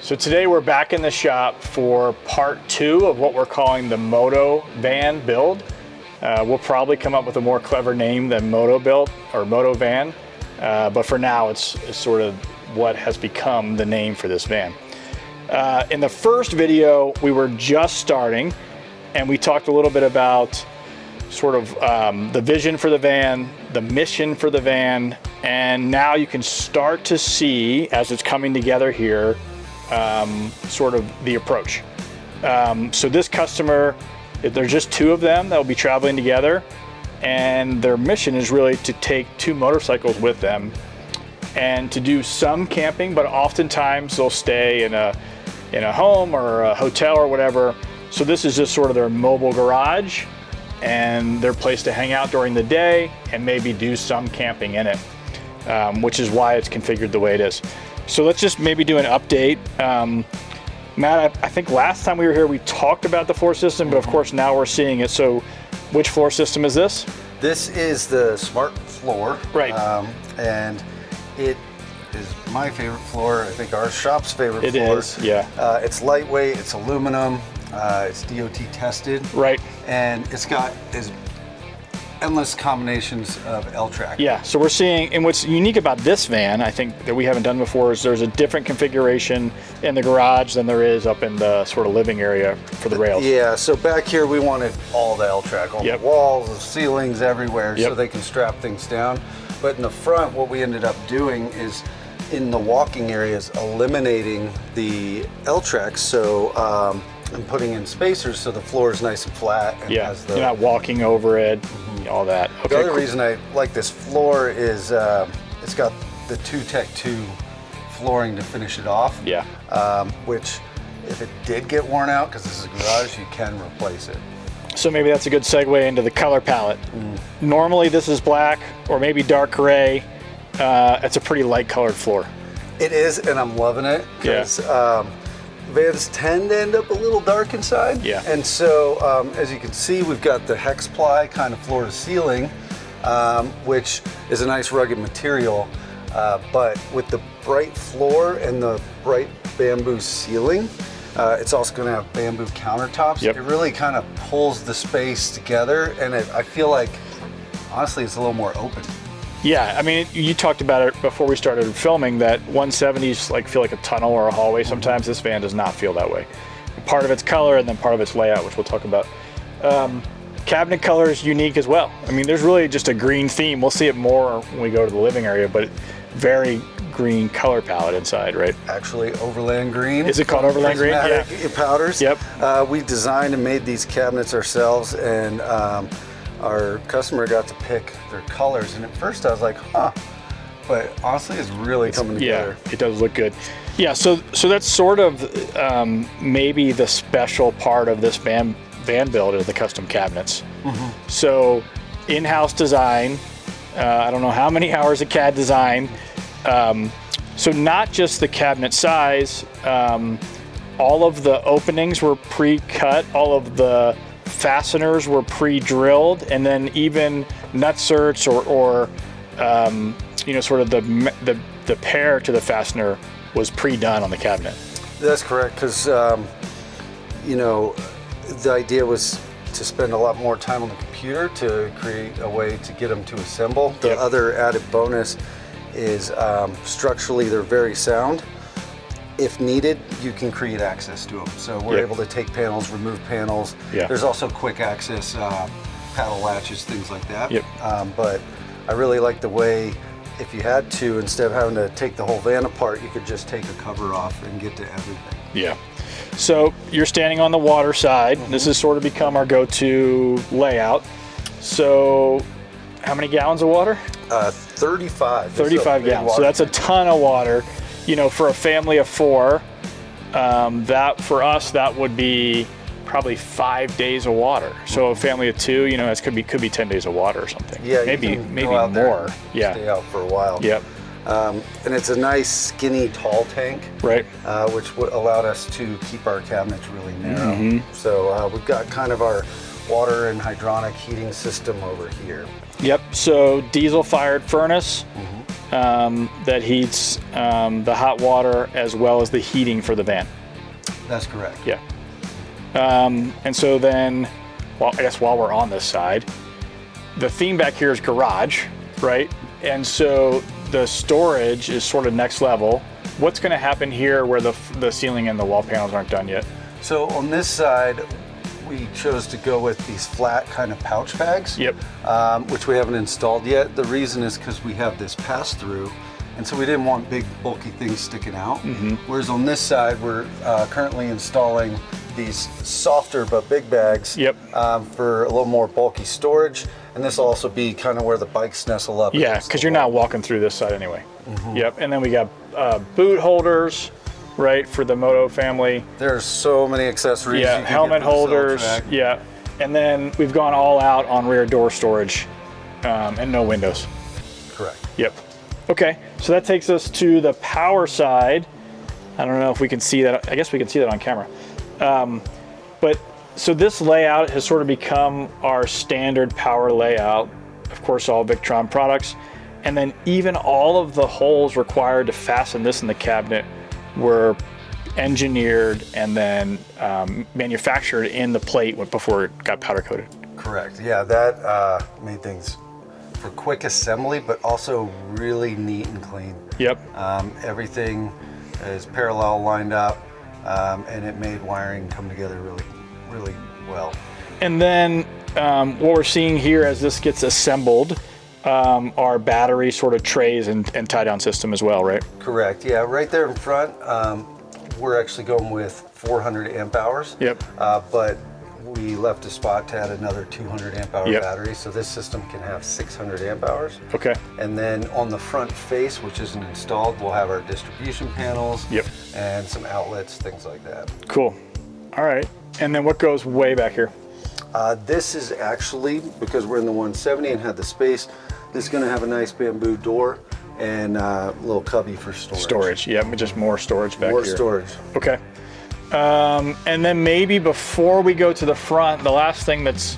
So today we're back in the shop for part 2 of what we're calling the Moto van build. We'll probably come up with a more clever name than Moto build or Moto van, but for now it's sort of what has become the name for this van. In the first video we were just starting and we talked a little bit about sort of the vision for the van, the mission for the van, and now you can start to see as it's coming together here sort of the approach. So this customer, there's just 2 of them that will be traveling together, and their mission is really to take 2 motorcycles with them and to do some camping, but oftentimes they'll stay in a home or a hotel or whatever. So this is just sort of their mobile garage and their place to hang out during the day and maybe do some camping in it, which is why it's configured the way it is. So let's just maybe do an update. Matt, I think last time we were here we talked about the floor system, but of course now we're seeing it. So which floor system is this? This is the Smart Floor. Right. And it is my favorite floor. I think our shop's favorite floor. It is, yeah. It's lightweight, it's aluminum, it's DOT tested. Right. And it's got endless combinations of L-track. Yeah, so we're seeing, and what's unique about this van, I think that we haven't done before, is there's a different configuration in the garage than there is up in the sort of living area for the rails. Yeah, so back here we wanted all the L-track on Yep. the walls, the ceilings, everywhere, Yep. so they can strap things down. But in the front, what we ended up doing is in the walking areas, eliminating the L-tracks, so and putting in spacers so the floor is nice and flat. And Yeah, has the, you're not walking over it, all that. Okay, the other cool. reason I like this floor is it's got the 2-Tech-2 flooring to finish it off. Yeah. Which, if it did get worn out, because this is a garage, you can replace it. So maybe that's a good segue into the color palette. Normally this is black or maybe dark gray. It's a pretty light colored floor. It is, and I'm loving it, because vans tend to end up a little dark inside. Yeah. And so, as you can see, we've got the hex ply kind of floor to ceiling, which is a nice rugged material. But with the bright floor and the bright bamboo ceiling, it's also going to have bamboo countertops. Yep. It really kind of pulls the space together, and I feel like, honestly, it's a little more open. Yeah, I mean, you talked about it before we started filming that 170s feel like a tunnel or a hallway. Sometimes this van does not feel that way. Part of its color and then part of its layout, which we'll talk about. Cabinet color is unique as well. I mean, there's really just a green theme. We'll see it more when we go to the living area, but very green color palette inside, right? Actually, Overland Green. Is it called Overland Green? Yeah. Powders. Yep. We designed and made these cabinets ourselves, and our customer got to pick their colors, and at first I was like, huh, but honestly it's really coming together. Yeah, it does look good. Yeah, so that's sort of maybe the special part of this van build is the custom cabinets. So in-house design, I don't know how many hours of CAD design, so not just the cabinet size, all of the openings were pre-cut, all of the fasteners were pre-drilled, and then even nutserts or you know, sort of the pair to the fastener was pre-done on the cabinet. That's correct, because you know, the idea was to spend a lot more time on the computer to create a way to get them to assemble. The Yep. other added bonus is structurally they're very sound. If needed, you can create access to them. So we're Yep. able to take panels, remove panels. Yeah. There's also quick access paddle latches, things like that. Yep. But I really like the way, if you had to, instead of having to take the whole van apart, you could just take a cover off and get to everything. Yeah. So you're standing on the water side. This has sort of become our go-to layout. So how many gallons of water? 35. 35 gallons. So that's a ton of water. You know, for a family of 4, that for us that would be probably 5 days of water. So a family of 2, you know, that could be 10 days of water or something. Yeah, maybe you can go out there more. and Yeah. stay out for a while. Yep. And it's a nice skinny tall tank, Right. which allowed us to keep our cabinets really narrow. Mm-hmm. So we've got kind of our water and hydronic heating system over here. Yep. So diesel fired furnace. that heats the hot water as well as the heating for the van. That's correct. Yeah. And so then, well, I guess while we're on this side, the theme back here is garage, right? And so the storage is sort of next level. What's going to happen here where the ceiling and the wall panels aren't done yet? So on this side, we chose to go with these flat kind of pouch bags, Yep. Which we haven't installed yet. The reason is because we have this pass-through, and so we didn't want big bulky things sticking out. Whereas on this side, we're currently installing these softer but big bags, Yep. For a little more bulky storage. And this will also be kind of where the bikes nestle up. Yeah, because you're not walking through this side anyway. Yep. And then we got boot holders, right, for the Moto family. There's so many accessories. Yeah, you can helmet get for this holders. L-Track. Yeah. And then we've gone all out on rear door storage and no windows. Correct. Yep. Okay, so that takes us to the power side. I don't know if we can see that. I guess we can see that on camera. But so this layout has sort of become our standard power layout. Of course, all Victron products. And then even all of the holes required to fasten this in the cabinet were engineered and then manufactured in the plate before it got powder coated. Correct. Yeah, that made things for quick assembly, but also really neat and clean. Yep. Everything is parallel lined up, and it made wiring come together really, really well. And then what we're seeing here as this gets assembled are battery sort of trays and tie down system as well, right? Correct. Yeah, right there in front, we're actually going with 400 amp hours. Yep. But we left a spot to add another 200 amp hour Yep. battery, so this system can have 600 amp hours. Okay. And then on the front face, which isn't installed, we'll have our distribution panels. Yep. And some outlets, things like that. Cool. All right. And then what goes way back here? This is actually, because we're in the 170 and had the space, this is going to have a nice bamboo door and a little cubby for storage. Storage. Yeah, just more storage back here. More storage. Okay. And then maybe before we go to the front, the last thing that's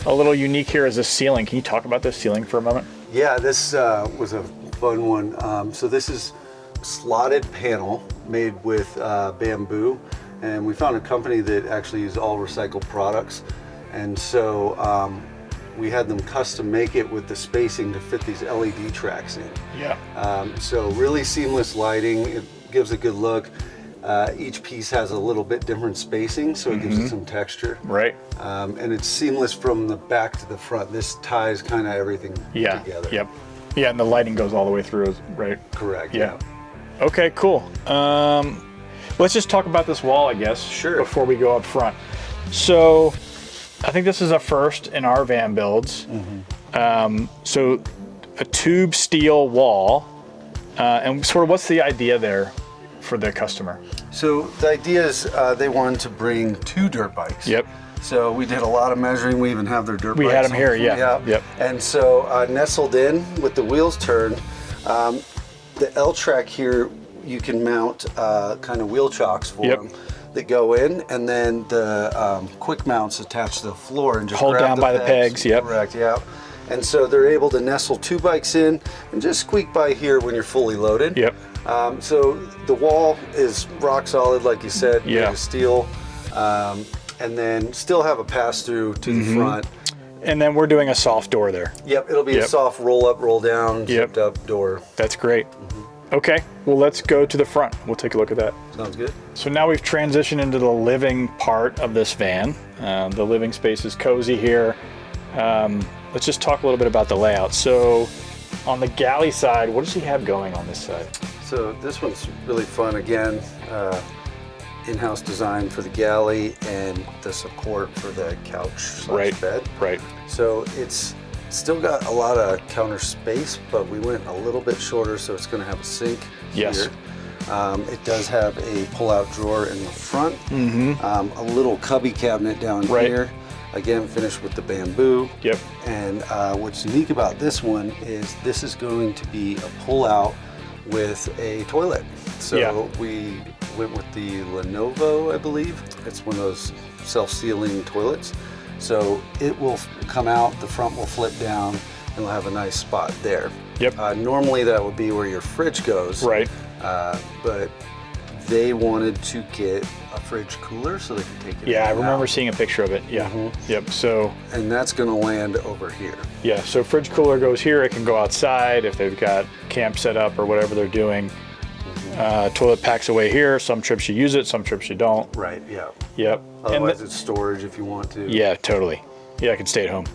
a little unique here is the ceiling. Can you talk about this ceiling for a moment? Yeah, this was a fun one. So this is slotted panel made with bamboo, and we found a company that actually uses all recycled products, and so we had them custom make it with the spacing to fit these LED tracks in. Yeah. So really seamless lighting, it gives a good look. Each piece has a little bit different spacing, so it gives it some texture. Right. And it's seamless from the back to the front. This ties kind of everything together. Yep. Yeah, and the lighting goes all the way through, right? Correct. Yeah. Okay, cool. Let's just talk about this wall, I guess. Sure. Before we go up front. So, I think this is a first in our van builds. So, a tube steel wall, and sort of what's the idea there for the customer? So the idea is they wanted to bring 2 dirt bikes. Yep. So we did a lot of measuring. We even have their dirt bikes. We had them on here, them. yeah. Yep. And so nestled in with the wheels turned, the L-Track here, you can mount kind of wheel chocks for them that go in, and then the quick mounts attach to the floor and just hold grab down by the pegs. Yep. Correct, yeah. And so they're able to nestle 2 bikes in and just squeak by here when you're fully loaded. Yep. So the wall is rock solid, like you said, made Yeah. of steel, and then still have a pass through to the front. And then we're doing a soft door there. Yep, it'll be a soft roll up, roll down, zipped up door. That's great. Okay, well, let's go to the front. We'll take a look at that. Sounds good. So now we've transitioned into the living part of this van. The living space is cozy here. Let's just talk a little bit about the layout. So on the galley side, what does he have going on this side? So this one's really fun. Again, in-house design for the galley and the support for the couch bed. Right. So it's still got a lot of counter space, but we went a little bit shorter, so it's going to have a sink Yes. here. It does have a pull-out drawer in the front, a little cubby cabinet down here. Again, finished with the bamboo. Yep. And what's unique about this one is this is going to be a pull-out with a toilet. So we went with the Lenovo, I believe. It's one of those self-sealing toilets. So it will come out, the front will flip down, and it'll have a nice spot there. Yep. Normally that would be where your fridge goes. Right. But they wanted to get a fridge cooler so they could take it. Yeah, I remember out. seeing a picture of it. Yeah. Yep. So. And that's going to land over here. Yeah. So fridge cooler goes here. It can go outside if they've got camp set up or whatever they're doing. Toilet packs away here. Some trips you use it, some trips you don't. Right. Yeah. Yep. Otherwise, it's storage if you want to. Yeah, totally. Yeah, I could stay at home.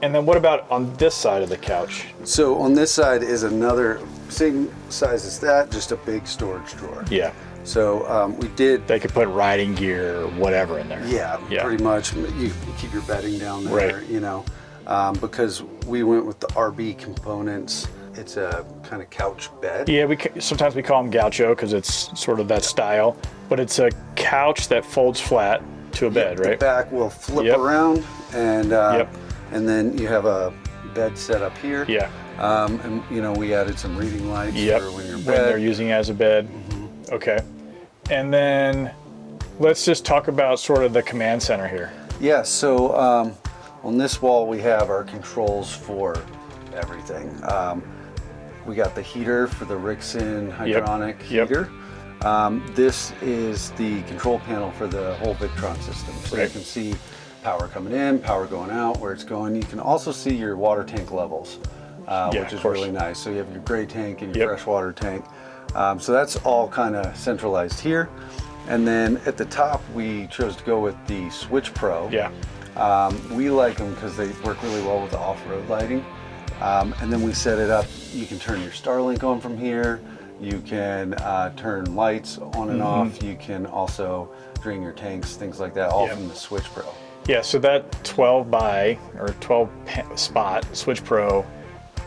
And then what about on this side of the couch? So on this side is another same size as that, just a big storage drawer. Yeah. So we did. They could put riding gear or whatever in there. Yeah, pretty much. You keep your bedding down there, Right. you know, because we went with the RB components. It's a kind of couch bed. Yeah, sometimes we call them gaucho because it's sort of that style, but it's a couch that folds flat to a bed, right? The back will flip around, and then you have a bed set up here. Yeah. And you know, we added some reading lights for when you're in bed. When they're using it as a bed. Okay. And then let's just talk about sort of the command center here. Yeah. So on this wall we have our controls for everything. We got the heater for the Rixson hydronic heater. This is the control panel for the whole Victron system. So you can see power coming in, power going out, where it's going. You can also see your water tank levels, which is really nice. So you have your gray tank and your freshwater tank. So that's all kind of centralized here. And then at the top, we chose to go with the Switch Pro. Yeah. We like them because they work really well with the off-road lighting. And then we set it up. You can turn your Starlink on from here. You can turn lights on and off. You can also drain your tanks, things like that, all from the Switch Pro. Yeah, so that 12 by or 12 spot Switch Pro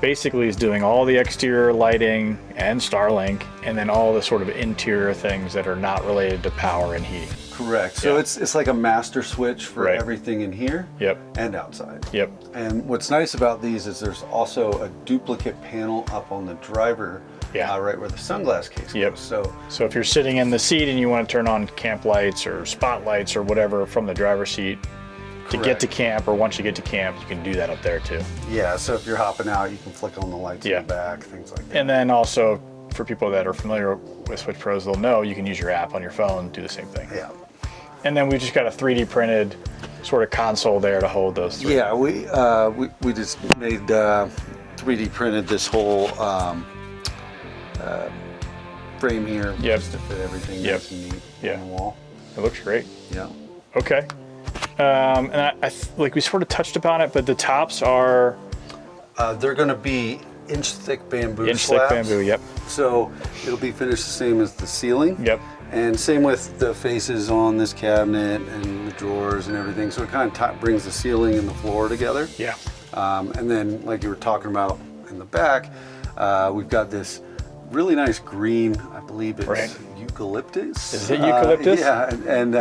basically is doing all the exterior lighting and Starlink, and then all the sort of interior things that are not related to power and heating. Correct. So it's like a master switch for everything in here and outside. Yep. And what's nice about these is there's also a duplicate panel up on the driver, right where the sunglass case goes. So if you're sitting in the seat and you want to turn on camp lights or spotlights or whatever from the driver's seat to get to camp, or once you get to camp, you can do that up there too. Yeah, so if you're hopping out, you can flick on the lights in the back, things like that. And then also, for people that are familiar with Switch Pros, they'll know you can use your app on your phone, do the same thing. Yeah. And then we just got a 3D printed sort of console there to hold those three. Yeah, we just made 3D printed this whole frame here just to fit everything nice and neat on the wall. It looks great. Yeah. Okay. And I like we sort of touched upon it, but the tops are they're going to be inch-thick bamboo inch-thick bamboo. Yep. So it'll be finished the same as the ceiling. Yep. And same with the faces on this cabinet and the drawers and everything. So it kind of brings the ceiling and the floor together. Yeah. And then, like you were talking about in the back, we've got this really nice green. I believe it's eucalyptus. Is it eucalyptus? Yeah, and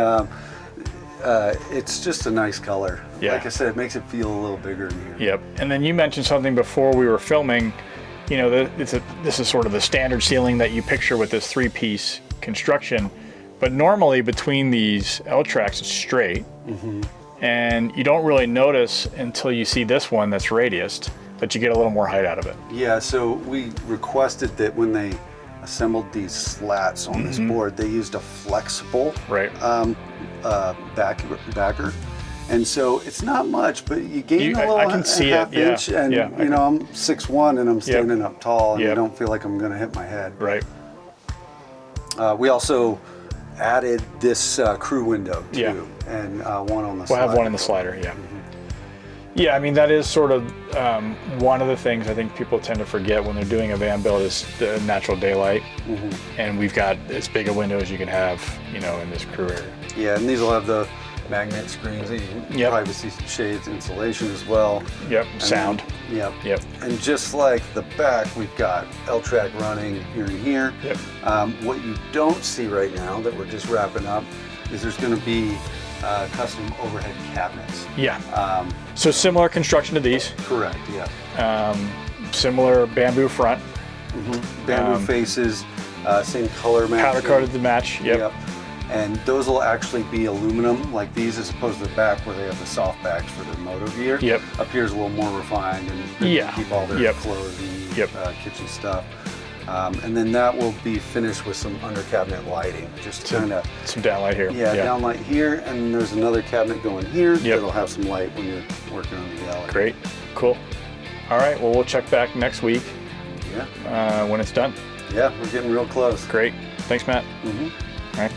it's just a nice color. Yeah. Like I said, it makes it feel a little bigger in here. Yep. And then you mentioned something before we were filming. You know, this is sort of the standard ceiling that you picture with this three-piece construction, but normally between these L tracks it's straight, and you don't really notice until you see this one that's radiused that you get a little more height out of it. Yeah. So we requested that when they assembled these slats on this board, they used a flexible backer. And so it's not much, but you gain a little I can see half inch, and you know, I'm 6'1" and I'm standing up tall, and I don't feel like I'm going to hit my head. Right. We also added this crew window too, and one on the slider. We'll have one in the slider, Yeah, I mean, that is sort of one of the things I think people tend to forget when they're doing a van build is the natural daylight. And we've got as big a window as you can have, you know, in this crew area. Yeah, and these will have the magnet screens, privacy shades, insulation as well. Yep, and sound. Then, and just like the back, we've got L-track running here and here. What you don't see right now that we're just wrapping up is there's going to be custom overhead cabinets. So similar construction to these. Correct, yeah. Similar bamboo front. Bamboo faces, same color match. Powder coated to match, And those will actually be aluminum like these, as opposed to the back where they have the soft backs for the Moto gear. Yep. Up here is a little more refined, and they can keep all their clothes and kitchen stuff. And then that will be finished with some under cabinet lighting, just kind of some downlight here. Yeah, downlight here, and there's another cabinet going here that'll have some light when you're working on the gallery. Great, cool. All right, well, we'll check back next week. Yeah. When it's done. Yeah, we're getting real close. Great. Thanks, Matt. Mm-hmm. All right.